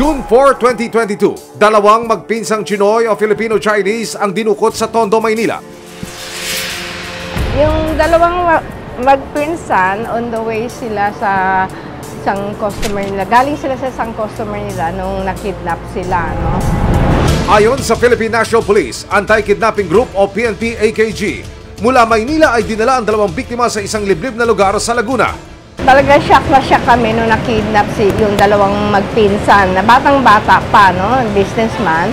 June 4, 2022, dalawang magpinsang Chinoy o Filipino-Chinese ang dinukot sa Tondo, Maynila. Yung dalawang magpinsan, on the way sila sa isang customer nila. Galing sila sa isang customer nila nung nakidnap sila, no? Ayon sa Philippine National Police Anti-Kidnapping Group o PNP-AKG, mula Maynila ay dinala ang dalawang biktima sa isang liblib na lugar sa Laguna. Talaga shock na shock kami nung nakidnap yung dalawang magpinsan na batang-bata pa, no? Businessman.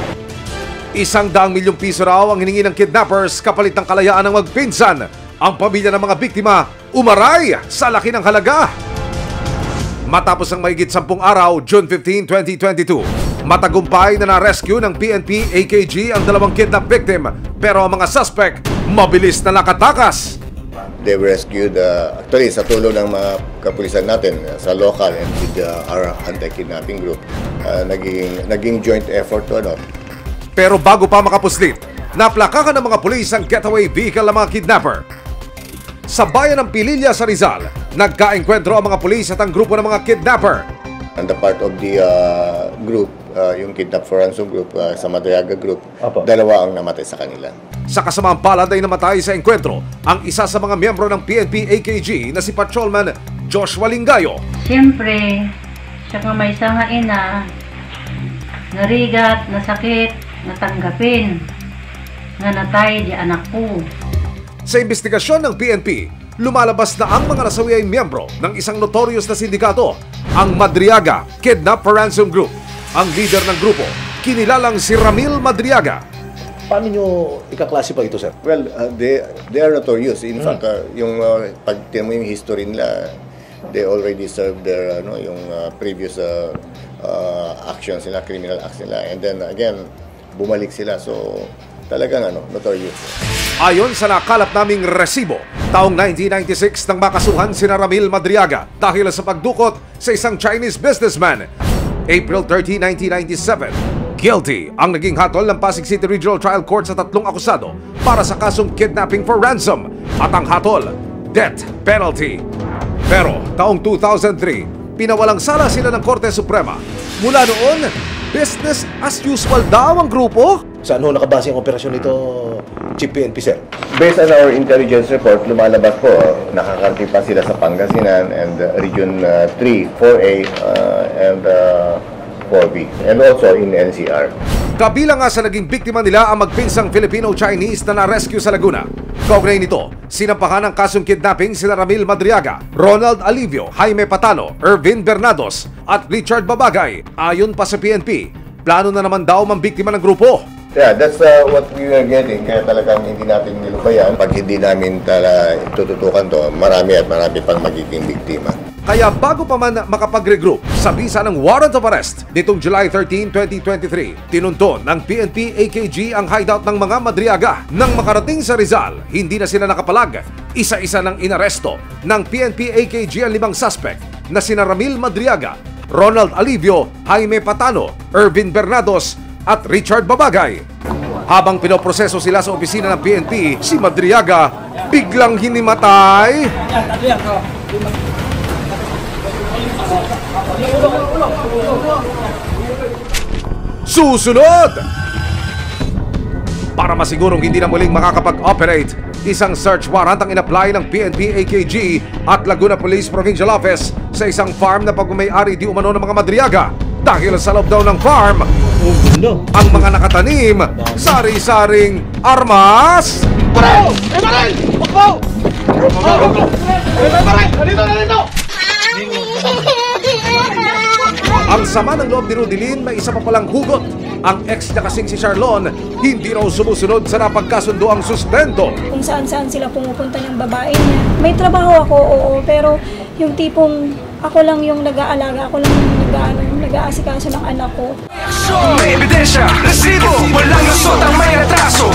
100 milyong piso raw ang hiningi ng kidnappers kapalit ng kalayaan ng magpinsan. Ang pamilya ng mga biktima umaray sa laki ng halaga. Matapos ang mahigit 10 araw, June 15, 2022, matagumpay na na-rescue ng PNP-AKG ang dalawang kidnap victim, pero ang mga suspect mabilis na nakatakas. They were rescued actually sa tulong ng mga kapulisan natin sa local and with our anti-kidnapping group. Naging joint effort to, ano. Pero bago pa makapuslit, naplakakan ng mga pulis ang getaway vehicle ng mga kidnapper. Sa bayan ng Pililla sa Rizal, nagkaengkwentro ang mga pulis at ang grupo ng mga kidnapper. On the part of the group, yung Kidnap for Ransom group, sa Madriaga group, dalawa ang namatay sa kanila. Sa kasamaang palad ay namatay sa engkwentro ang isa sa mga miyembro ng PNP-AKG na si Patrolman Joshua Lingayo. Siyempre, siya nga may sangain na narigat, nasakit, natanggapin, nga natay di anak ko. Sa investigasyon ng PNP, lumalabas na ang mga nasawi ay miyembro ng isang notorious na sindikato, ang Madriaga Kidnap for Ransom Group. Ang leader ng grupo, kinilalang si Ramil Madriaga. Paano nyo ika-classify ito, sir? Well, they are notorious. In fact, pag tingnan mo yung history nila, they already served their yung previous actions nila, criminal acts nila. And then again, bumalik sila. So, talagang notorious. Ayon sa nakalap naming resibo, taong 1996 nang makasuhan si Ramil Madriaga dahil sa pagdukot sa isang Chinese businessman. April 30, 1997, guilty ang naging hatol ng Pasig City Regional Trial Court sa 3 akusado para sa kasong kidnapping for ransom at ang hatol, death penalty. Pero taong 2003, pinawalang sala sila ng Korte Suprema. Mula noon, business as usual daw ang grupo. Saan ho nakabase ang operasyon nito, Chief PNP, sir? Based on our intelligence report, lumalabas po, nakakarating pa sila sa Pangasinan and Region 3, 4A, and 4B, and also in NCR. Kabilang nga sa naging biktima nila ang magpinsang Filipino-Chinese na na-rescue sa Laguna. Kaugnay nito, sinampahan ng kasong kidnapping sina Ramil Madriaga, Ronald Alivio, Jaime Patano, Ervin Bernados at Richard Babagay. Ayon pa sa PNP, plano na naman daw mambiktima ng grupo. Yeah, that's what we are getting. Kaya talagang hindi natin nilubayan. Pag hindi namin tututukan to, marami at marami pang magiging biktima. Kaya bago pa man makapag-regroup sa bisa ng warrant of arrest nitong July 13, 2023, tinunton ng PNP-AKG ang hideout ng mga Madriaga. Nang makarating sa Rizal, hindi na sila nakapalag. Isa-isa ng inaresto ng PNP-AKG ang 5 suspect na sina Ramil Madriaga, Ronald Alivio, Jaime Patano, Ervin Bernados at Richard Babagay. Habang pinoproseso sila sa opisina ng PNP, si Madriaga biglang hinimatay. Susunod! Para masigurong hindi na muling makakapag-operate, isang search warrant ang inapply ng PNP-AKG at Laguna Police Provincial Office sa isang farm na pagmamay-ari di umano ng mga Madriaga. Dahil sa loob daw ng farm, ang mga nakatanim, sari-saring armas. Ang sama ng loob ni Rudilin, may isa pa palang hugot. Ang ex niya kasing si Charlon, hindi raw sumusunod sa napagkasundo ang sustento. Kung saan-saan sila pumupunta ng babae niya. May trabaho ako, oo, pero yung tipong ako lang yung nag-aalaga, ako lang yung nag-aasikaso ng anak ko. May ebidensya, resibo, walang lusot ang may retraso.